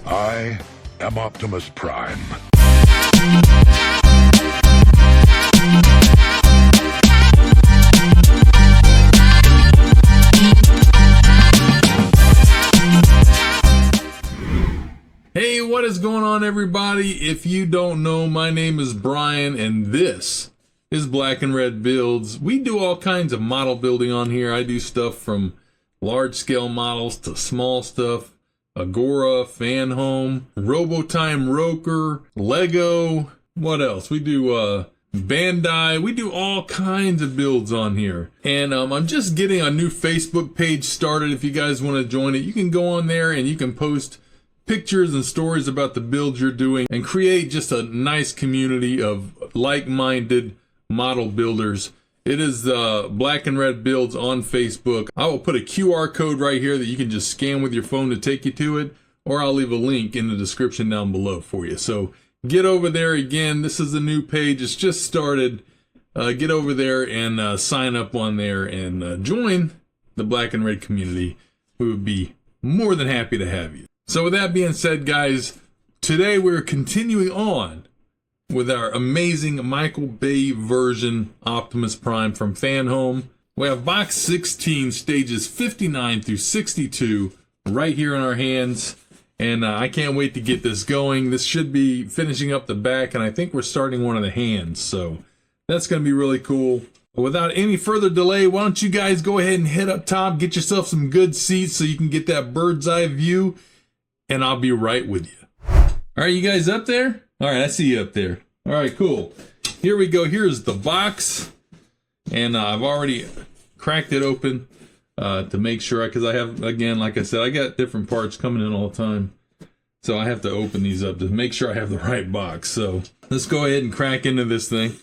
I am Optimus Prime. Hey, what is going on, everybody? If you don't know, my name is Brian, and this is Black and Red Builds. We do all kinds of model building on here. I do stuff from large-scale models to small stuff. Agora, FANHOME, Robotime Roker, Lego. What else? We do Bandai. We do all kinds of builds on here. And I'm just getting a new Facebook page started. If you guys want to join it, you can go on there and you can post pictures and stories about the builds you're doing and create just a nice community of like-minded model builders. It is Black and Red Builds on Facebook. I will put a QR code right here that you can just scan with your phone to take you to it, or I'll leave a link in the description down below for you. So get over there. Again, this is a new page. It's just started. Get over there and sign up on there and join the Black and Red community. We would be more than happy to have you. So with that being said, guys, today we're continuing on with our amazing Michael Bay version Optimus Prime from FANHOME. We have box 16, stages 59 through 62 right here in our hands. And I can't wait to get this going. This should be finishing up the back, and I think we're starting one of the hands. So that's going to be really cool. Without any further delay, why don't you guys go ahead and head up top, get yourself some good seats so you can get that bird's eye view, and I'll be right with you. All right, you guys up there? All right, I see you up there. All right, cool. Here we go. Here's the box. And I've already cracked it open to make sure, because I have, again, like I said, I got different parts coming in all the time. So I have to open these up to make sure I have the right box. So let's go ahead and crack into this thing.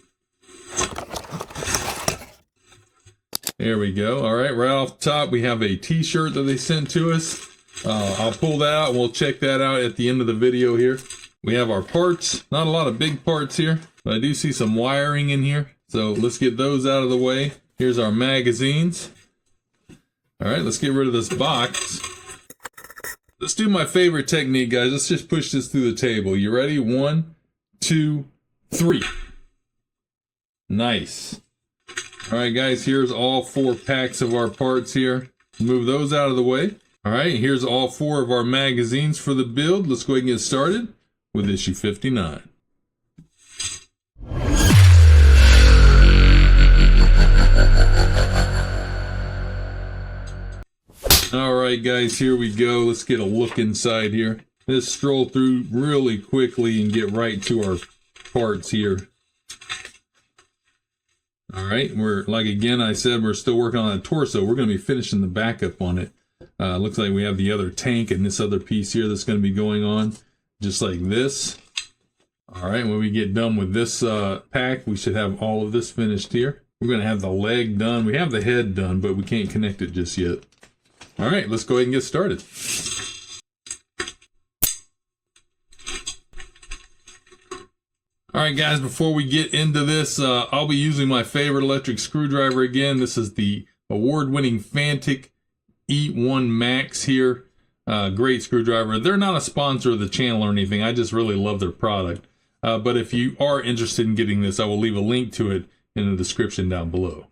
There we go. All right, right off the top, we have a t-shirt that they sent to us. I'll pull that out and we'll check that out at the end of the video here. We have our parts. Not a lot of big parts here, but I do see some wiring in here. So let's get those out of the way. Here's our magazines. All right, let's get rid of this box. Let's do my favorite technique, guys. Let's just push this through the table. You ready? 1, 2, 3. Nice. All right, guys, here's all 4 packs of our parts here. Move those out of the way. All right, here's all 4 of our magazines for the build. Let's go ahead and get started with issue 59. All right, guys, here we go. Let's get a look inside here. Let's stroll through really quickly and get right to our parts here. All right, we're, like again I said, we're still working on the torso. We're going to be finishing the backup on it. Looks like we have the other tank and this other piece here that's going to be going on, just like this. All right, when we get done with this pack, we should have all of this finished here. We're going to have the leg done. We have the head done, but we can't connect it just yet. All right, let's go ahead and get started. All right, guys, before we get into this, I'll be using my favorite electric screwdriver again. This is the award-winning Fantic E1 Max here. Great screwdriver. They're not a sponsor of the channel or anything. I just really love their product. But if you are interested in getting this, I will leave a link to it in the description down below.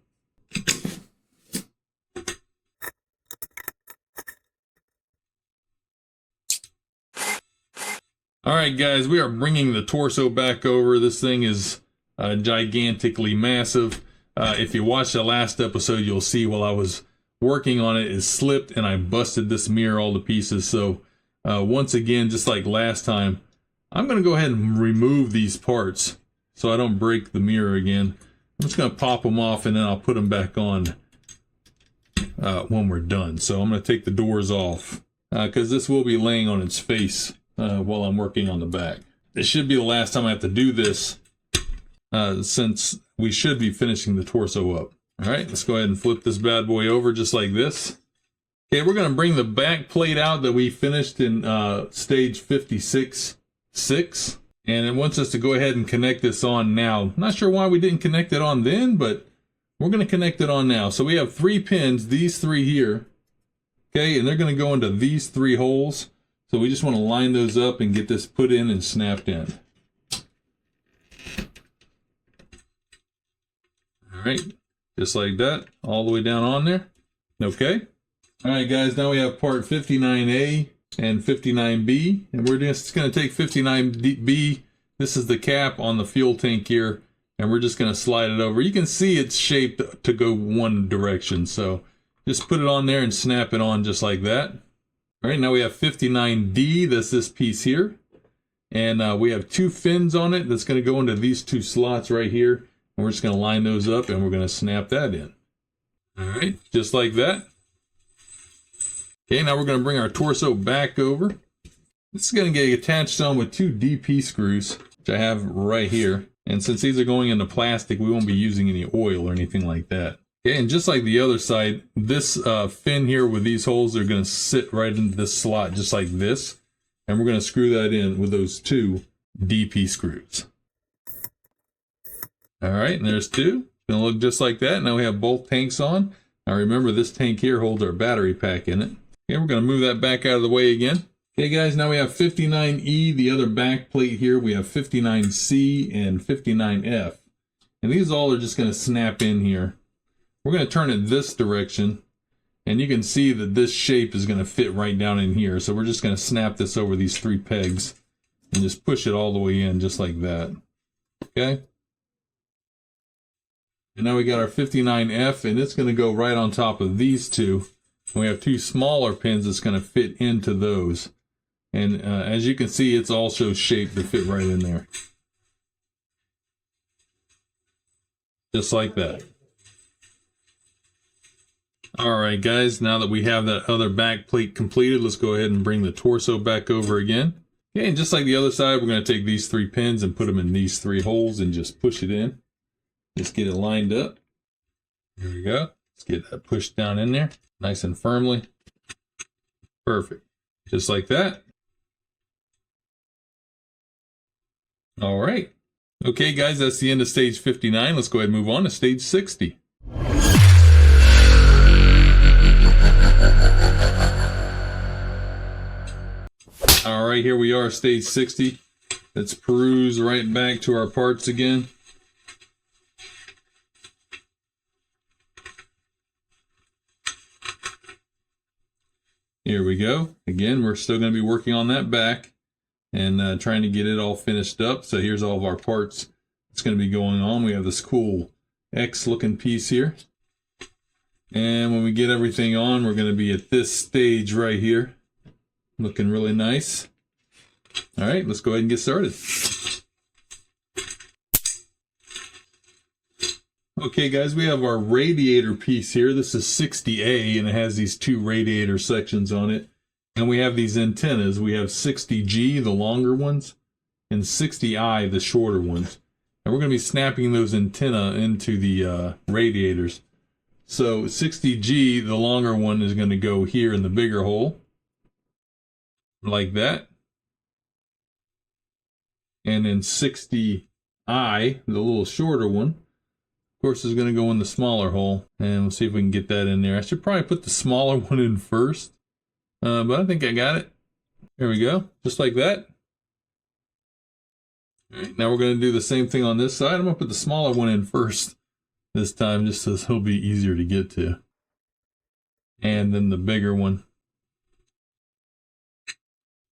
All right, guys, we are bringing the torso back over. This thing is gigantically massive. If you watched the last episode, you'll see while I was working on it slipped and I busted this mirror all to pieces. So once again, just like last time, I'm going to go ahead and remove these parts so I don't break the mirror again. I'm just going to pop them off and then I'll put them back on when we're done. So I'm going to take the doors off because this will be laying on its face while I'm working on the back. This should be the last time I have to do this since we should be finishing the torso up. All right, let's go ahead and flip this bad boy over just like this. Okay, we're going to bring the back plate out that we finished in stage 56.6. And it wants us to go ahead and connect this on now. Not sure why we didn't connect it on then, but we're going to connect it on now. So we have 3 pins, these 3 here. Okay, and they're going to go into these 3 holes. So we just want to line those up and get this put in and snapped in. All right, just like that, all the way down on there. Okay. All right, guys, now we have part 59A and 59B, and we're just going to take 59B. This is the cap on the fuel tank here, and we're just going to slide it over. You can see it's shaped to go one direction, so just put it on there and snap it on just like that. All right, now we have 59D. That's this piece here, and we have two fins on it that's going to go into these two slots right here, and we're just going to line those up, and we're going to snap that in. All right, just like that. Okay, now we're going to bring our torso back over. This is going to get attached on with two DP screws, which I have right here. And since these are going into plastic, we won't be using any oil or anything like that. Okay, and just like the other side, this fin here with these holes are going to sit right into this slot just like this. And we're going to screw that in with those two DP screws. All right, and there's two. Going to look just like that. Now we have both tanks on. Now remember, this tank here holds our battery pack in it. Okay, we're going to move that back out of the way again. Okay guys, now we have 59E, the other back plate here. We have 59C and 59F. And these all are just going to snap in here. We're going to turn it this direction. And you can see that this shape is going to fit right down in here. So we're just going to snap this over these three pegs. And just push it all the way in just like that. Okay. And now we got our 59F, and it's going to go right on top of these two. And we have two smaller pins that's going to fit into those. And as you can see, it's also shaped to fit right in there. Just like that. Alright guys, now that we have that other back plate completed, let's go ahead and bring the torso back over again. Okay, and just like the other side, we're going to take these three pins and put them in these three holes and just push it in. Just get it lined up. There we go. Let's get that pushed down in there, nice and firmly. Perfect. Just like that. All right. Okay, guys, that's the end of stage 59. Let's go ahead and move on to stage 60. All right, here we are, stage 60. Let's peruse right back to our parts again. Here we go. Again, we're still going to be working on that back and trying to get it all finished up. So here's all of our parts that's going to be going on. We have this cool X looking piece here. And when we get everything on, we're going to be at this stage right here. Looking really nice. All right, let's go ahead and get started. Okay guys, we have our radiator piece here. This is 60A and it has these two radiator sections on it. And we have these antennas. We have 60G, the longer ones, and 60I, the shorter ones. And we're going to be snapping those antenna into the radiators. So 60G, the longer one, is going to go here in the bigger hole. Like that. And then 60I, the little shorter one, of course, is going to go in the smaller hole. And we'll see if we can get that in there. I should probably put the smaller one in first. But I think I got it. There we go. Just like that. All right, now we're going to do the same thing on this side. I'm going to put the smaller one in first this time, just so it'll be easier to get to. And then the bigger one.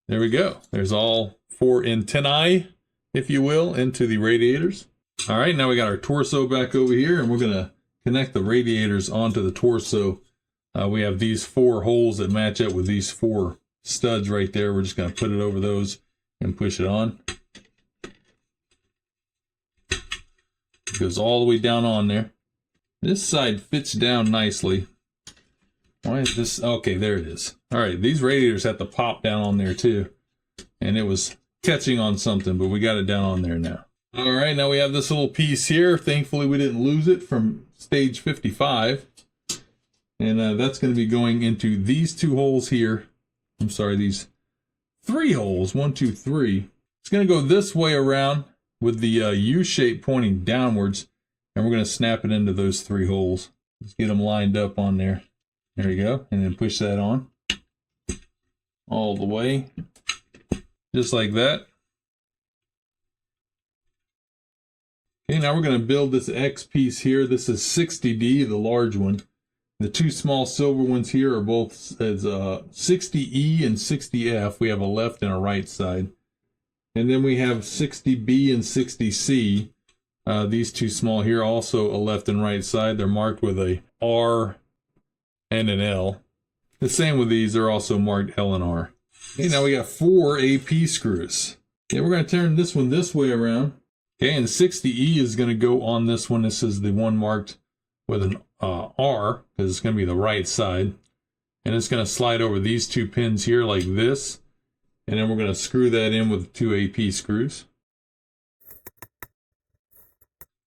There we go. There's all four antennae, if you will, into the radiators. All right, now we got our torso back over here, and we're going to connect the radiators onto the torso. We have these four holes that match up with these four studs right there. We're just going to put it over those and push it on. It goes all the way down on there. This side fits down nicely. Why is this? Okay, there it is. All right, these radiators have to pop down on there too. And it was catching on something, but we got it down on there now. All right, now we have this little piece here. Thankfully, we didn't lose it from stage 55. And that's going to be going into these two holes here. I'm sorry, these three holes. 1, 2, 3. It's going to go this way around with the U shape pointing downwards. And we're going to snap it into those three holes. Let's get them lined up on there. There we go. And then push that on. all the way, just like that. Okay, now we're going to build this X piece here. This is 60D, the large one. The two small silver ones here are both as 60E and 60F. We have a left and a right side. And then we have 60B and 60C. These two small here, also a left and right side. They're marked with a R and an L. The same with these, they're also marked L and R. Okay, now we got 4 AP screws. Okay, we're going to turn this one this way around. Okay, and 60E is going to go on this one. This is the one marked with an R, because it's going to be the right side. And it's going to slide over these two pins here like this. And then we're going to screw that in with 2 AP screws.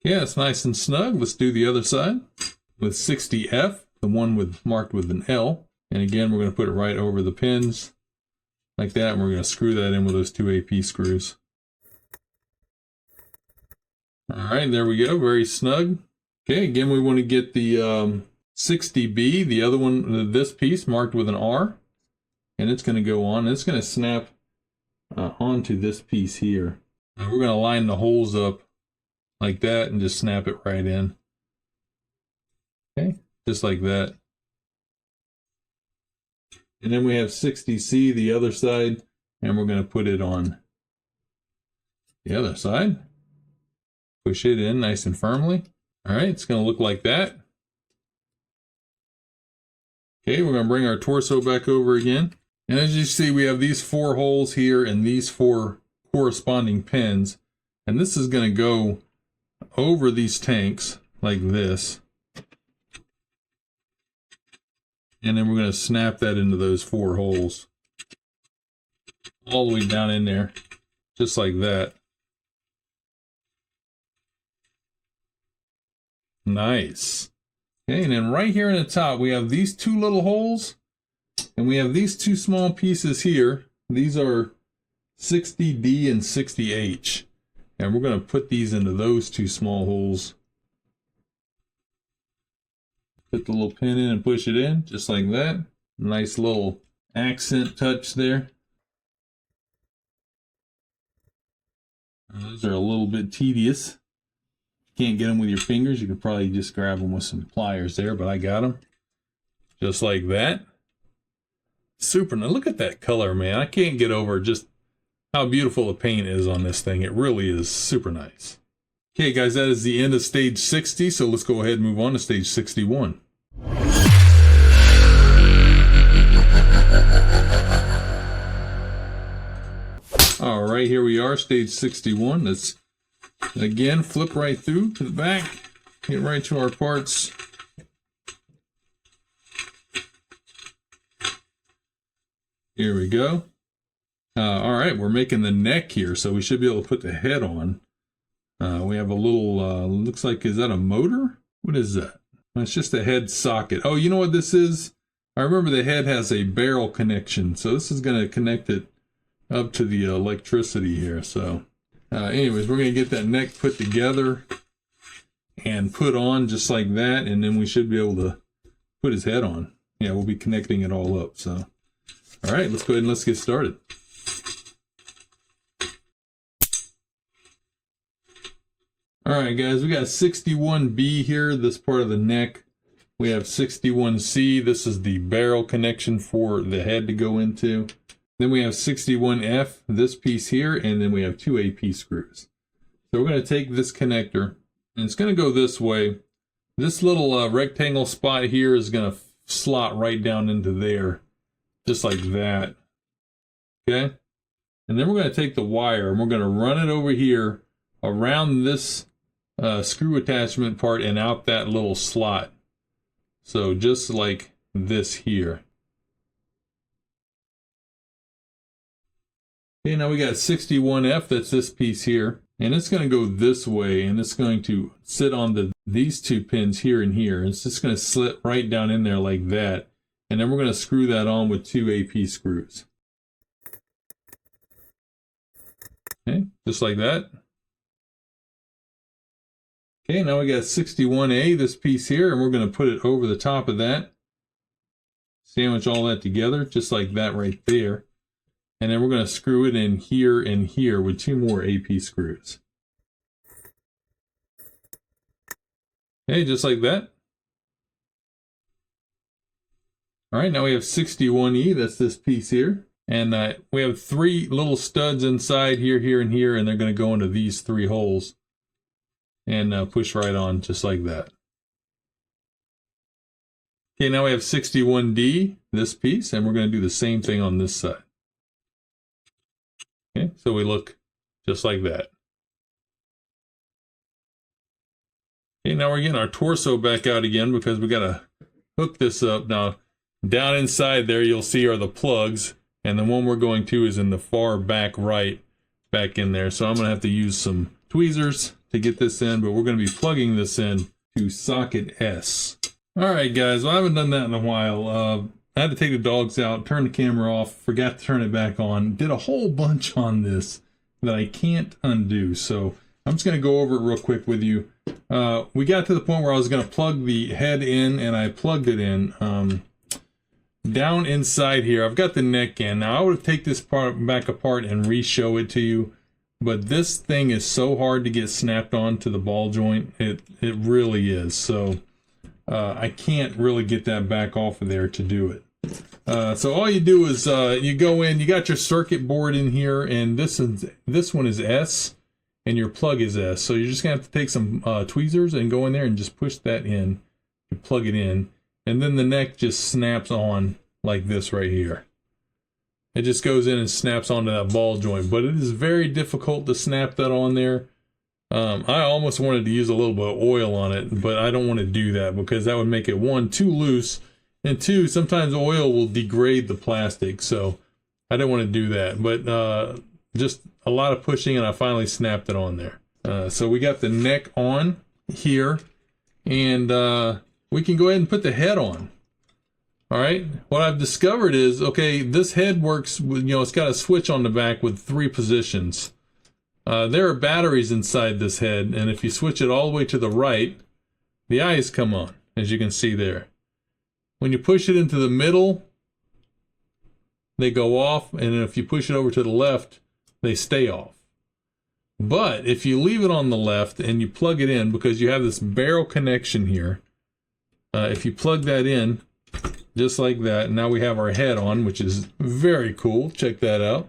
Yeah, it's nice and snug. Let's do the other side with 60F, the one marked with an L. And again, we're going to put it right over the pins like that. And we're going to screw that in with those 2 AP screws. All right, there we go. Very snug. Okay, again, we want to get the 60B, the other one, this piece marked with an R. And it's going to go on. It's going to snap onto this piece here. And we're going to line the holes up like that and just snap it right in. Okay, just like that. And then we have 60C, the other side, and we're going to put it on the other side. Push it in nice and firmly. All right, it's going to look like that. Okay, we're going to bring our torso back over again. And as you see, we have these 4 holes here and these 4 corresponding pins. And this is going to go over these tanks like this. And then we're going to snap that into those 4 holes. All the way down in there, just like that. Nice. Okay, and then right here in the top, we have these 2 little holes, and we have these 2 small pieces here. These are 60D and 60H, and we're going to put these into those 2 small holes. Put the little pin in and push it in, just like that. Nice little accent touch there. Those are a little bit tedious. Can't get them with your fingers. You could probably just grab them with some pliers there, but I got them just like that. Super. Now look at that color, man. I can't get over just how beautiful the paint is on this thing. It really is super nice. Okay, guys, that is the end of stage 60. So let's go ahead and move on to stage 61. All right, here we are, stage 61. Let's again flip right through to the back, get right to our parts. Here we go. All right, we're making the neck here, so we should be able to put the head on. We have a little, looks like, is that a motor? What is that? It's just a head socket. Oh, you know what this is? I remember the head has a barrel connection, so this is going to connect it up to the electricity here. So anyways, we're going to get that neck put together and put on just like that, and then we should be able to put his head on. Yeah, we'll be connecting it all up. So all right, let's go ahead and let's get started. All right, guys, we got 61B here, this part of the neck. We have 61C. This is the barrel connection for the head to go into. Then we have 61F, this piece here, and then we have 2 AP screws. So we're going to take this connector, and it's going to go this way. This little rectangle spot here is going to slot right down into there, just like that. Okay? And then we're going to take the wire, and we're going to run it over here around this screw attachment part and out that little slot. So just like this here. Okay, now we got 61F, that's this piece here. And it's going to go this way, and it's going to sit on these 2 pins here and here. It's just going to slip right down in there like that. And then we're going to screw that on with 2 AP screws. Okay, just like that. Okay, now we got 61A, this piece here, and we're going to put it over the top of that. Sandwich all that together, just like that right there. And then we're going to screw it in here and here with 2 more AP screws. Okay, just like that. All right, now we have 61E, that's this piece here. And we have 3 little studs inside here, here, and here, and they're going to go into these 3 holes. And push right on, just like that. Okay, now we have 61D, this piece, and we're going to do the same thing on this side. Okay, so we look just like that. Okay, now we're getting our torso back out again because we got to hook this up. Now, down inside there, you'll see are the plugs, and the one we're going to is in the far back right, back in there. So I'm going to have to use some tweezers to get this in, but we're going to be plugging this in to socket S. All right, guys, well, I haven't done that in a while. I had to take the dogs out, turn the camera off, forgot to turn it back on, did a whole bunch on this that I can't undo. So I'm just going to go over it real quick with you. We got to the point where I was going to plug the head in, and I plugged it in. Down inside here, I've got the neck in. Now, I would take this part back apart and re-show it to you. But this thing is so hard to get snapped on to the ball joint. It really is. So I can't really get that back off of there to do it. So all you do is you go in, you got your circuit board in here, and this one is S, and your plug is S. So you're just going to have to take some tweezers and go in there and just push that in, and plug it in, and then the neck just snaps on like this right here. It just goes in and snaps onto that ball joint, but it is very difficult to snap that on there. I almost wanted to use a little bit of oil on it, but I don't want to do that because that would make it, 1, too loose, and 2, sometimes oil will degrade the plastic, so I didn't want to do that. But just a lot of pushing, and I finally snapped it on there. So we got the neck on here, and we can go ahead and put the head on. All right, what I've discovered is, okay, this head works with, it's got a switch on the back with 3 positions. There are batteries inside this head, and if you switch it all the way to the right, the eyes come on, as you can see there. When you push it into the middle, they go off, and if you push it over to the left, they stay off. But if you leave it on the left and you plug it in, because you have this barrel connection here, if you plug that in, just like that, now we have our head on, which is very cool. Check that out.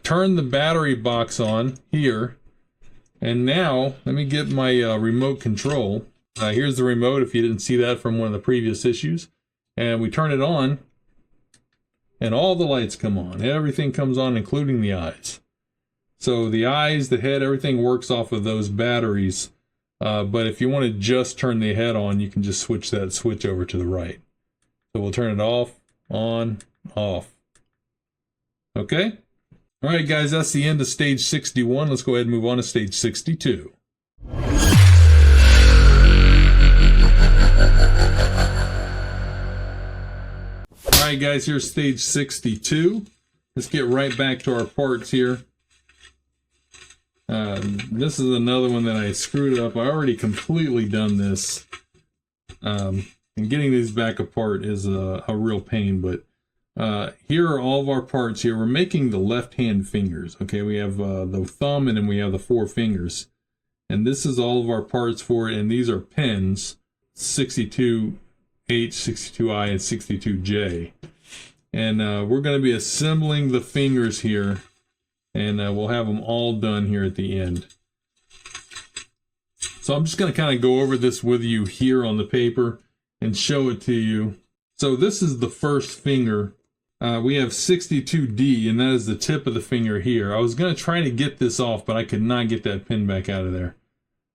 Turn the battery box on here, and now let me get my remote control. Here's the remote if you didn't see that from one of the previous issues, and we turn it on, and all the lights come on. Everything comes on, including the eyes. So the eyes, the head, everything works off of those batteries. But if you want to just turn the head on, you can just switch that switch over to the right. So we'll turn it off, on, off. Okay? All right, guys, that's the end of stage 61. Let's go ahead and move on to stage 62. All right, guys, here's stage 62. Let's get right back to our parts here. This is another one that I screwed up. I already completely done this. And getting these back apart is a real pain, but here are all of our parts here. We're making the left-hand fingers. Okay, we have the thumb, and then we have the 4 fingers. And this is all of our parts for it, and these are pins, 62H, 62I, and 62J. And we're going to be assembling the fingers here. And we'll have them all done here at the end. So I'm just going to kind of go over this with you here on the paper and show it to you. So this is the first finger. We have 62D, and that is the tip of the finger here. I was going to try to get this off, but I could not get that pin back out of there.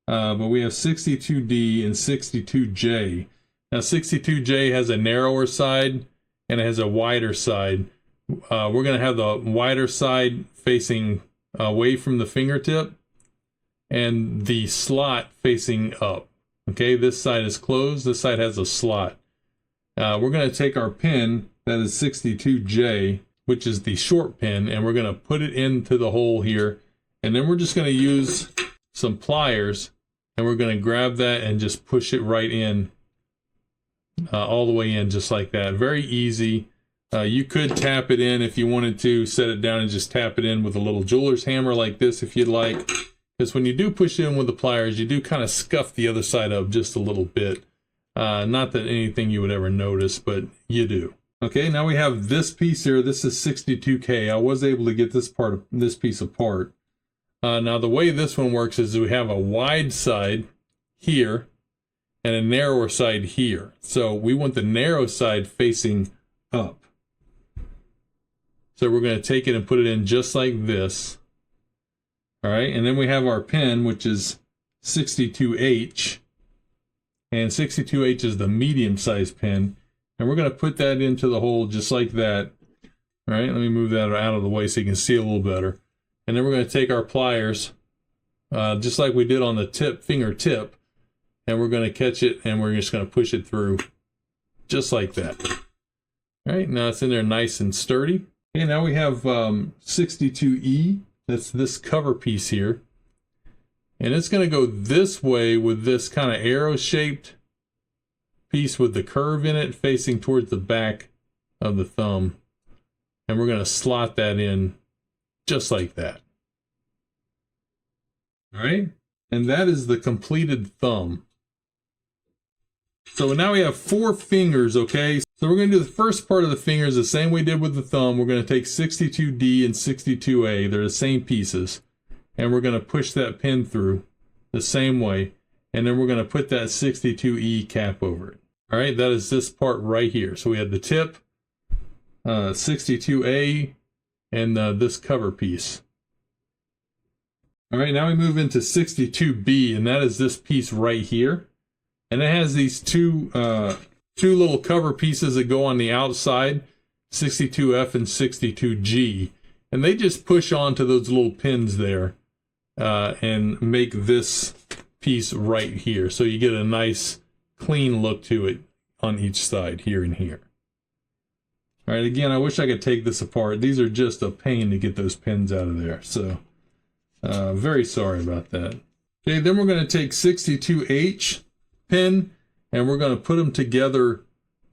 But we have 62D and 62J. Now 62J has a narrower side and it has a wider side. We're going to have the wider side facing away from the fingertip and the slot facing up. Okay, this side is closed, this side has a slot. We're going to take our pin, that is 62J, which is the short pin, and we're going to put it into the hole here, and then we're just going to use some pliers, and we're going to grab that and just push it right in, all the way in, just like that. Very easy. You could tap it in if you wanted to, set it down and just tap it in with a little jeweler's hammer like this if you'd like. Because when you do push it in with the pliers, you do kind of scuff the other side up just a little bit. Not that anything you would ever notice, but you do. Okay, now we have this piece here. This is 62K. I was able to get this piece apart. Now the way this one works is we have a wide side here and a narrower side here. So we want the narrow side facing up. So we're going to take it and put it in just like this. All right, and then we have our pin, which is 62H. And 62H is the medium-sized pin. And we're going to put that into the hole just like that. All right, let me move that out of the way so you can see a little better. And then we're going to take our pliers, just like we did on the fingertip, and we're going to catch it, and we're just going to push it through just like that. All right, now it's in there nice and sturdy. Okay, now we have 62E. That's this cover piece here. And it's going to go this way with this kind of arrow-shaped piece with the curve in it facing towards the back of the thumb. And we're going to slot that in just like that. All right, and that is the completed thumb. So now we have 4 fingers, okay? So we're going to do the first part of the fingers the same way we did with the thumb. We're going to take 62D and 62A. They're the same pieces. And we're going to push that pin through the same way. And then we're going to put that 62E cap over it. All right, that is this part right here. So we had the tip, 62A, and this cover piece. All right, now we move into 62B, and that is this piece right here. And it has these two little cover pieces that go on the outside, 62F and 62G. And they just push onto those little pins there and make this piece right here. So you get a nice clean look to it on each side, here and here. All right, again, I wish I could take this apart. These are just a pain to get those pins out of there. So very sorry about that. Okay, then we're going to take 62H pin and we're going to put them together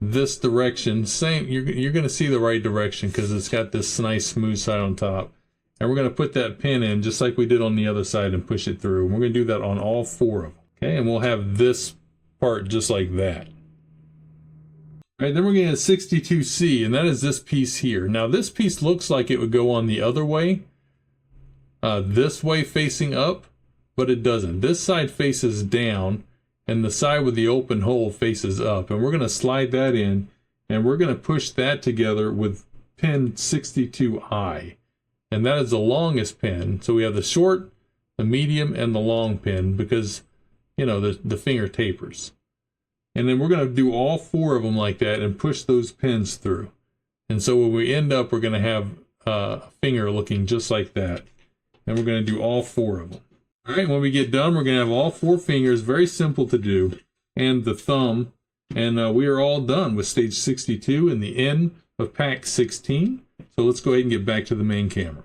this direction. Same, you're going to see the right direction because it's got this nice smooth side on top. And we're going to put that pin in just like we did on the other side and push it through. And we're going to do that on all 4 of them. Okay, and we'll have this part just like that. All right, then we're getting a 62C, and that is this piece here. Now this piece looks like it would go on the other way, this way facing up, but it doesn't. This side faces down, and the side with the open hole faces up. And we're going to slide that in, and we're going to push that together with pin 62I. And that is the longest pin. So we have the short, the medium, and the long pin because, you know, the finger tapers. And then we're going to do all 4 of them like that and push those pins through. And so when we end up, we're going to have a finger looking just like that. And we're going to do all 4 of them. All right, when we get done, we're going to have all 4 fingers, very simple to do, and the thumb. And we are all done with stage 62 and the end of pack 16. So let's go ahead and get back to the main camera.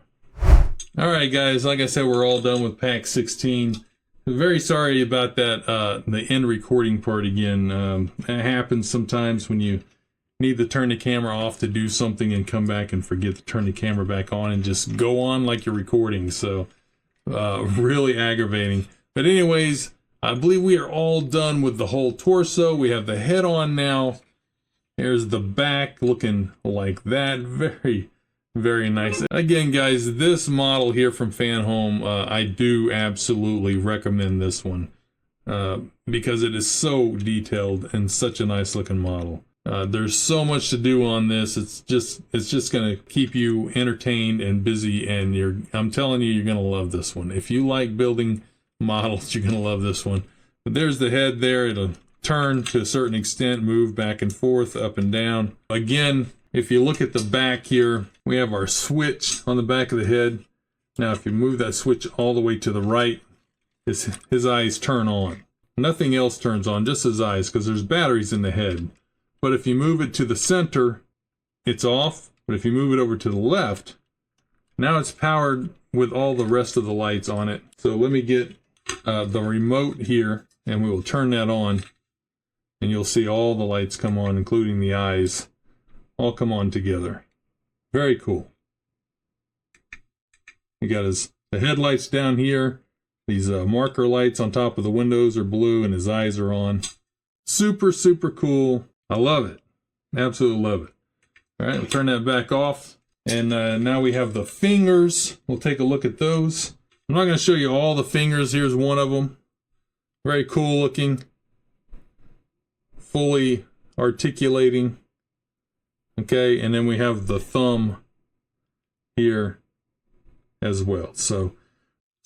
All right, guys, like I said, we're all done with pack 16. Very sorry about that, the end recording part again. It happens sometimes when you need to turn the camera off to do something and come back and forget to turn the camera back on and just go on like you're recording. So really aggravating. But anyways, I believe we are all done with the whole torso. We have the head on now. There's the back looking like that. Very, very nice. Again, guys, this model here from FANHOME, I do absolutely recommend this one because it is so detailed and such a nice looking model. There's so much to do on this. It's just going to keep you entertained and busy, and I'm telling you, you're going to love this one. If you like building models, you're going to love this one. But there's the head there. It'll turn to a certain extent, move back and forth, up and down. Again, if you look at the back here, we have our switch on the back of the head. Now, if you move that switch all the way to the right, his eyes turn on. Nothing else turns on, just his eyes, because there's batteries in the head. But if you move it to the center, it's off. But if you move it over to the left, now it's powered with all the rest of the lights on it. So let me get the remote here, and we will turn that on. And you'll see all the lights come on, including the eyes, all come on together. Very cool. You got the headlights down here. These marker lights on top of the windows are blue and his eyes are on. Super, super cool. I love it. Absolutely love it. All right, we'll turn that back off. And now we have the fingers. We'll take a look at those. I'm not going to show you all the fingers. Here's one of them. Very cool looking. Fully articulating. Okay, and then we have the thumb here as well. So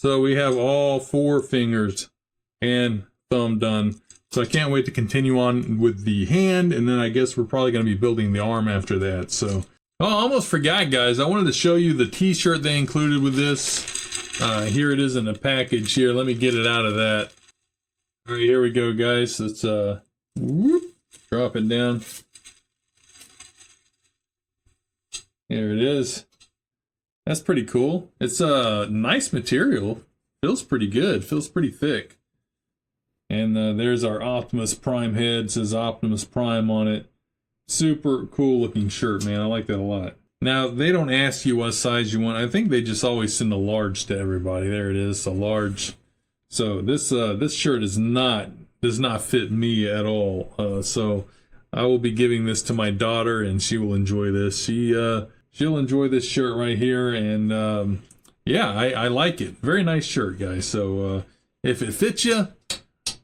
we have all 4 fingers and thumb done. So I can't wait to continue on with the hand, and then I guess we're probably going to be building the arm after that. So, oh, I almost forgot, guys. I wanted to show you the t-shirt they included with this. Here it is in the package here. Let me get it out of that. All right, here we go, guys. Let's whoop, drop it down. Here it is. That's pretty cool. It's a nice material. Feels pretty good. Feels pretty thick. And there's our Optimus Prime head. It says Optimus Prime on it. Super cool looking shirt, man. I like that a lot. Now, they don't ask you what size you want. I think they just always send a large to everybody. There it is, a large. So this shirt does not fit me at all. So I will be giving this to my daughter, and she will enjoy this. She'll enjoy this shirt right here, and yeah, I like it. Very nice shirt, guys. So if it fits you,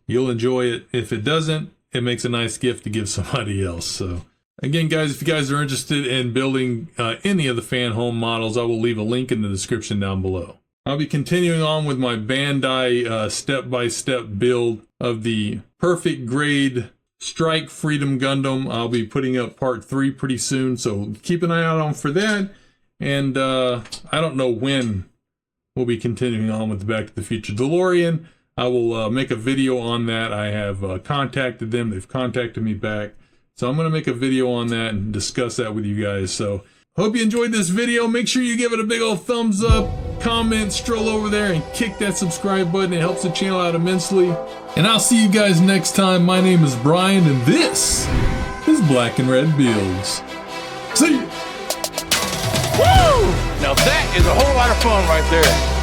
you'll enjoy it. If it doesn't, it makes a nice gift to give somebody else. So again, guys, if you guys are interested in building any of the FANHOME models, I will leave a link in the description down below. I'll be continuing on with my Bandai step-by-step build of the Perfect Grade Strike Freedom Gundam. I'll be putting up part 3 pretty soon, so keep an eye out on for that. And I don't know when we'll be continuing on with the Back to the Future DeLorean. I will make a video on that. I have contacted them. They've contacted me back. So I'm going to make a video on that and discuss that with you guys. So hope you enjoyed this video. Make sure you give it a big old thumbs up, comment, stroll over there, and kick that subscribe button. It helps the channel out immensely. And I'll see you guys next time. My name is Brian, and this is Black and Red Builds. See ya! Woo! Now that is a whole lot of fun right there.